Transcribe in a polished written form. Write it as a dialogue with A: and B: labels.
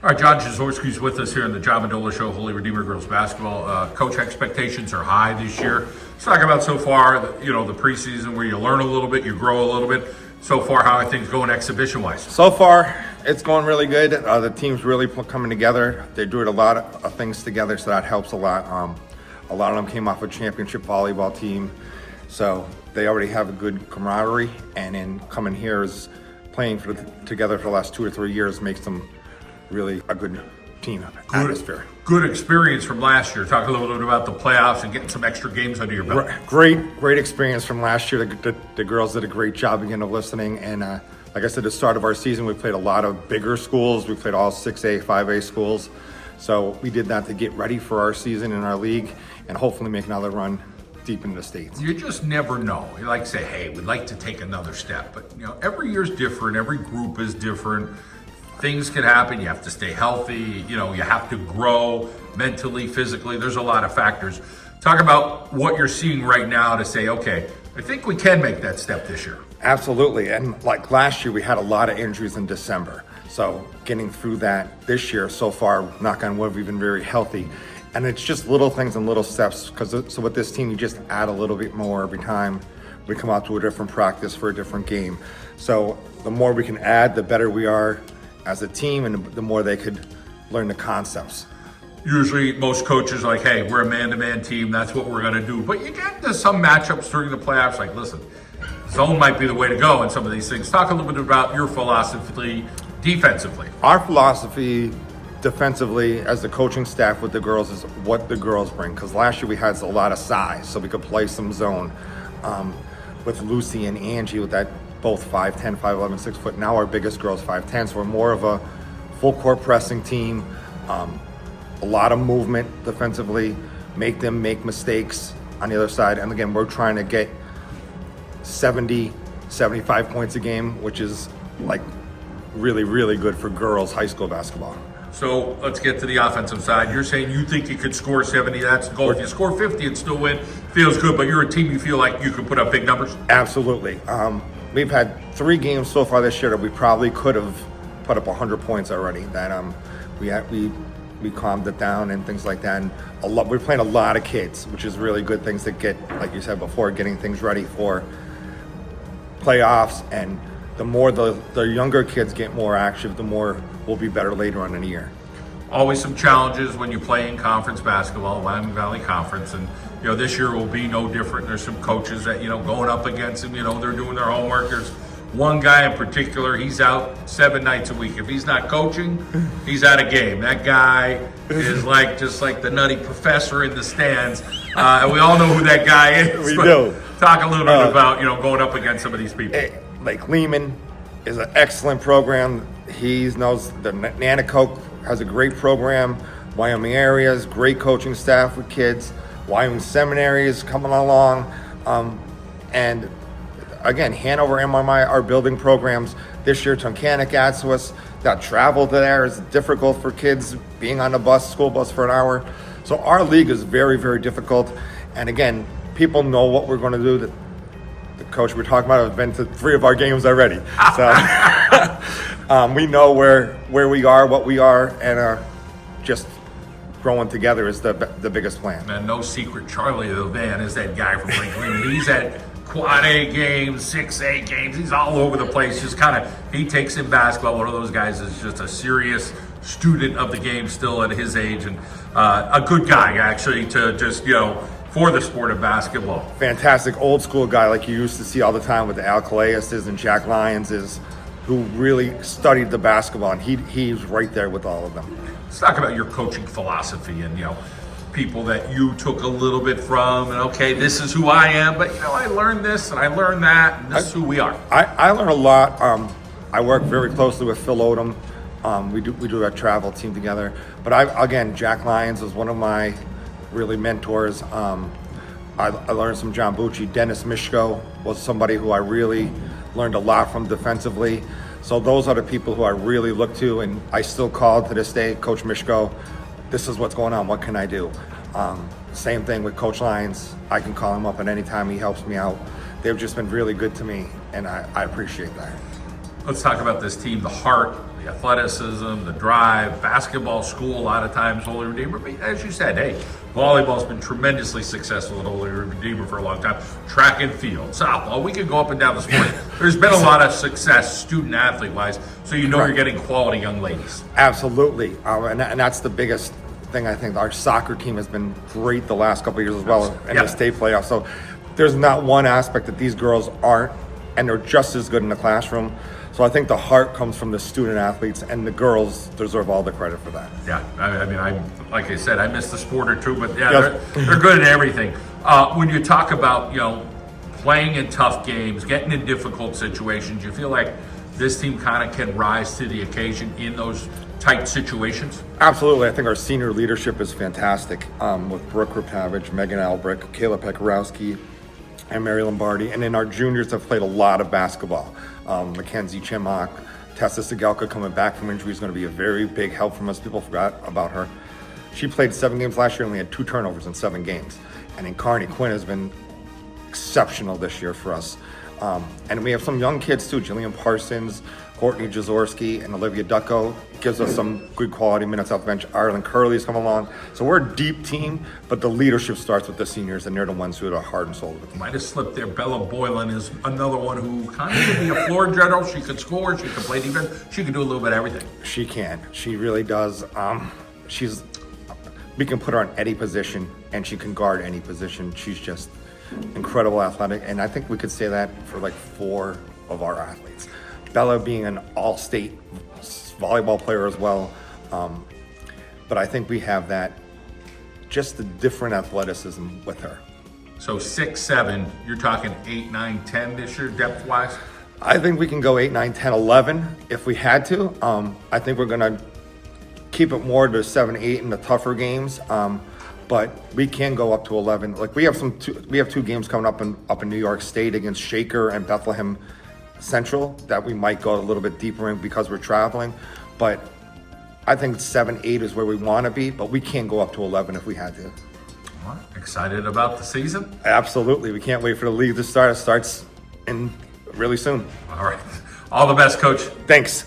A: All right, John Jezorwski's with us here on the John Mendola Show, Holy Redeemer Girls Basketball. Coach, expectations are high this year. Let's talk about so far, the preseason where you learn a little bit, you grow a little bit. So far, how are things going exhibition-wise?
B: So far, it's going really good. The team's really coming together. They're doing a lot of things together, so that helps a lot. A lot of them came off a championship volleyball team, so they already have a good camaraderie. And then coming here is playing together for the last 2 or 3 years makes them really a good team atmosphere.
A: Good experience from last year. Talk a little bit about the playoffs and getting some extra games under your belt.
B: Great experience from last year. The girls did a great job again of listening. And like I said, the start of our season, we played a lot of bigger schools. We played all 6A, 5A schools. So we did that to get ready for our season in our league and hopefully make another run deep into the States.
A: You just never know. You like to say, hey, we'd like to take another step. But every year's different. Every group is different. Things can happen. You have to stay healthy. You have to grow mentally, physically. There's a lot of factors. Talk about what you're seeing right now to say, okay, I think we can make that step this year.
B: Absolutely. And like last year, we had a lot of injuries in December. So getting through that this year so far, knock on wood, we've been very healthy. And it's just little things and little steps. So with this team, you just add a little bit more every time we come out to a different practice for a different game. So the more we can add, the better we are as a team, and the more they could learn the concepts.
A: Usually most coaches are like, hey, we're a man-to-man team, that's what we're going to do. But you get to some matchups during the playoffs, like, listen, zone might be the way to go in some of these things. Talk a little bit about your philosophy defensively.
B: Our philosophy defensively as the coaching staff with the girls is what the girls bring. Because last year we had a lot of size, so we could play some zone with Lucy and Angie with that both 5'10", 5'11", 6 foot. Now our biggest girl's 5'10", so we're more of a full court pressing team. A lot of movement defensively, make them make mistakes on the other side. And again, we're trying to get 70, 75 points a game, which is like really, really good for girls high school basketball.
A: So let's get to the offensive side. You're saying you think you could score 70, that's the goal. If you score 50 and still win, feels good, but you're a team you feel like you could put up big numbers?
B: Absolutely. We've had 3 games so far this year that we probably could have put up 100 points already. That we calmed it down and things like that. And we're playing a lot of kids, which is really good things to get, like you said before, getting things ready for playoffs. And the more the younger kids get more active, the more we'll be better later on in the year.
A: Always some challenges when you play in conference basketball, Wyoming Valley Conference, and this year will be no different. There's some coaches that going up against them, they're doing their homework. There's one guy in particular, he's out 7 nights a week. If he's not coaching, he's at a game. That guy is just like the nutty professor in the stands. And we all know who that guy is.
B: We do.
A: Talk a little bit about going up against some of these people.
B: Like Lehman is an excellent program. He knows the Nanacoke has a great program. Wyoming areas, great coaching staff with kids. Wyoming Seminary is coming along. And again, Hanover, MRI are building programs. This year, Tunkhannock adds to us. That travel there is difficult for kids, being on the school bus for an hour. So our league is very, very difficult. And again, people know what we're going to do. The coach we're talking about has been to 3 of our games already. So we know where we are, what we are, and just growing together is the biggest plan.
A: And no secret, Charlie the Van is that guy from Lake Green. He's at Quad A games, 6A games. He's all over the place. Just he takes in basketball. One of those guys is just a serious student of the game still at his age, and a good guy actually to just for the sport of basketball.
B: Fantastic old school guy like you used to see all the time with the Al Calaises and Jack Lyonses, who really studied the basketball, and he's right there with all of them.
A: Let's talk about your coaching philosophy and people that you took a little bit from, and okay, this is who I am, but I learned this and I learned that, and this is who we are.
B: I learned a lot. I work very closely with Phil Odom. We do our travel team together. But again, Jack Lyons is one of my really mentors. I learned from John Bucci. Dennis Mishko was somebody who I really learned a lot from defensively. So those are the people who I really look to, and I still call to this day, Coach Mishko, this is what's going on, what can I do? Same thing with Coach Lyons. I can call him up at any time, he helps me out. They've just been really good to me, and I appreciate that.
A: Let's talk about this team, the heart, the athleticism, the drive, basketball, school, a lot of times, Holy Redeemer. But as you said, hey, volleyball's been tremendously successful at Holy Redeemer for a long time. Track and field, softball, we could go up and down the sport. There's been a lot of success, student athlete wise, so you know
B: Correct.
A: you're getting quality young ladies.
B: Absolutely, and that's the biggest thing. I think our soccer team has been great the last couple of years as well in
A: Yeah.
B: the state playoffs. So there's not one aspect that these girls aren't, and they're just as good in the classroom. So I think the heart comes from the student athletes, and the girls deserve all the credit for that.
A: Yeah, I mean, like I said, I missed the sport or two, but yeah,
B: Yes.
A: they're good at everything. When you talk about, playing in tough games, getting in difficult situations, you feel like this team kind of can rise to the occasion in those tight situations?
B: Absolutely. I think our senior leadership is fantastic, with Brooke Rapavage, Megan Albrick, Kayla Pekarowski, and Mary Lombardi. And then our juniors have played a lot of basketball. Mackenzie Chimok, Tessa Sigelka coming back from injury is going to be a very big help from us. People forgot about her. She played 7 games last year and only had 2 turnovers in 7 games. And then Carney Quinn has been exceptional this year for us. And we have some young kids too. Jillian Parsons, Courtney Jezorwski, and Olivia Ducko gives us some good quality minutes off the bench. Ireland Curley's come along. So we're a deep team, but the leadership starts with the seniors, and they're the ones who are heart and soul of the team.
A: Might have slipped there. Bella Boylan is another one who kind of could be a floor general. She could score, she could play defense, she could do a little bit of everything.
B: She can. She really does. We can put her on any position, and she can guard any position. She's just incredible athletic, and I think we could say that for like 4 of our athletes. Bella being an all-state volleyball player as well, but I think we have that, just the different athleticism with her.
A: So 6, 7, you're talking 8, 9, 10 this year, depth-wise?
B: I think we can go 8, 9, 10, 11 if we had to. I think we're going to keep it more to 7, 8 in the tougher games. But we can go up to 11. Like we have 2 games coming up in New York State against Shaker and Bethlehem Central that we might go a little bit deeper in because we're traveling. But I think 7, 8 is where we want to be, but we can go up to 11 if we had to.
A: All right. Excited about the season?
B: Absolutely. We can't wait for the league to start. It starts in really soon.
A: All right. All the best, Coach.
B: Thanks.